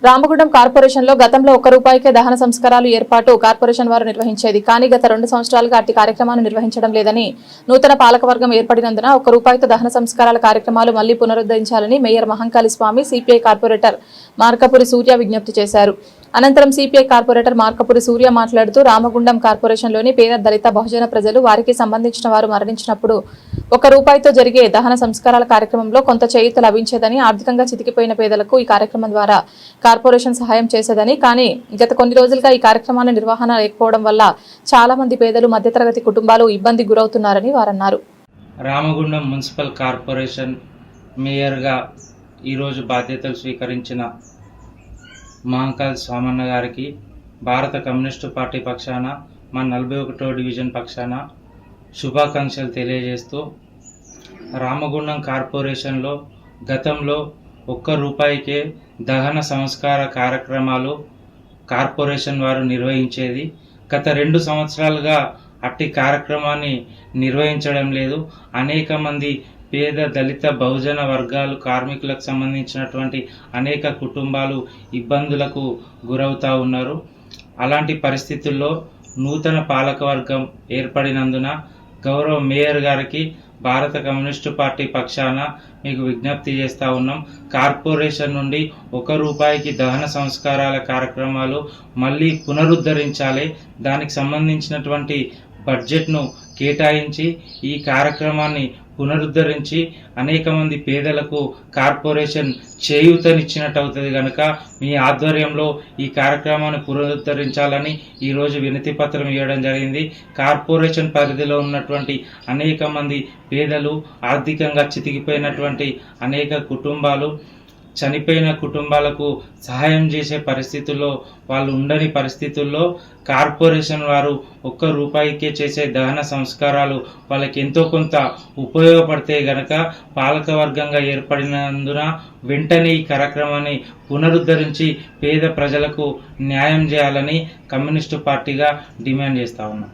రామగుండం కార్పొరేషన్లో గతంలో ₹1 దహన సంస్కారాలు ఏర్పాటు కార్పొరేషన్ వారు నిర్వహించేది. కానీ గత 2 సంవత్సరాలుగా అట్టి కార్యక్రమాన్ని నిర్వహించడం లేదని, నూతన పాలకవర్గం ఏర్పడినందున ₹1 దహన సంస్కారాల కార్యక్రమాలు మళ్లీ పునరుద్ధరించాలని మేయర్ మహంకాళి స్వామి, సిపిఐ కార్పొరేటర్ మార్కపురి సూర్య విజ్ఞప్తి చేశారు. అనంతరం సిపిఐ కార్పొరేటర్ మార్కపురి సూర్య మాట్లాడుతూ, రామగుండం కార్పొరేషన్లోని పేద, దళిత, బహుజన ప్రజలు వారికి సంబంధించిన వారు మరణించినప్పుడు ₹1తో జరిగే దహన సంస్కారాల కార్యక్రమంలో కొంత చేయూత లభించేదని, ఆర్థికంగా చితికిపోయిన పేదలకు ఈ కార్యక్రమం ద్వారా కార్పొరేషన్ సహాయం చేసేదని, కానీ గత కొన్ని రోజులుగా ఈ కార్యక్రమాల నిర్వహణ లేకపోవడం వల్ల చాలా మంది పేదలు, మధ్యతరగతి కుటుంబాలు ఇబ్బంది గురవుతున్నారని వారన్నారు. రామగుండం మున్సిపల్ కార్పొరేషన్ మేయర్గా ఈరోజు బాధ్యతలు స్వీకరించిన మహంకాళి స్వామన్న గారికి భారత కమ్యూనిస్టు పార్టీ పక్షాన, మా 41వ డివిజన్ పక్షాన శుభాకాంక్షలు తెలియజేస్తూ, రామగుండం కార్పొరేషన్లో గతంలో ₹1కే దహన సంస్కార కార్యక్రమాలు కార్పొరేషన్ వారు నిర్వహించేది. గత 2 సంవత్సరాలుగా అట్టి కార్యక్రమాన్ని నిర్వహించడం లేదు. అనేక మంది పేద, దళిత, బహుజన వర్గాలు, కార్మికులకు సంబంధించినటువంటి అనేక కుటుంబాలు ఇబ్బందులకు గురవుతూ ఉన్నారు. అలాంటి పరిస్థితుల్లో నూతన పాలకవర్గం ఏర్పడినందున గౌరవ మేయర్ గారికి భారత కమ్యూనిస్టు పార్టీ పక్షాన మీకు విజ్ఞప్తి చేస్తూ ఉన్నాం. కార్పొరేషన్ నుండి ₹1కి దహన సంస్కారాల కార్యక్రమాలు మళ్ళీ పునరుద్ధరించాలి. దానికి సంబంధించినటువంటి బడ్జెట్ను కేటాయించి ఈ కార్యక్రమాన్ని పునరుద్ధరించి అనేక మంది పేదలకు కార్పొరేషన్ చేయూతనిచ్చినట్టు అవుతుంది కనుక మీ ఆధ్వర్యంలో ఈ కార్యక్రమాన్ని పునరుద్ధరించాలని ఈరోజు వినతి పత్రం ఇవ్వడం జరిగింది. కార్పొరేషన్ పరిధిలో ఉన్నటువంటి అనేక మంది పేదలు, ఆర్థికంగా చితికిపోయినటువంటి అనేక కుటుంబాలు, చనిపోయిన కుటుంబాలకు సహాయం చేసే పరిస్థితుల్లో వాళ్ళు ఉండని పరిస్థితుల్లో కార్పొరేషన్ వారు ₹1కే చేసే దహన సంస్కారాలు వాళ్ళకి ఎంతో కొంత ఉపయోగపడితే గనక పాలకవర్గంగా ఏర్పడినందున వెంటనే ఈ కార్యక్రమాన్ని పునరుద్ధరించి పేద ప్రజలకు న్యాయం చేయాలని కమ్యూనిస్టు పార్టీగా డిమాండ్ చేస్తా ఉన్నాం.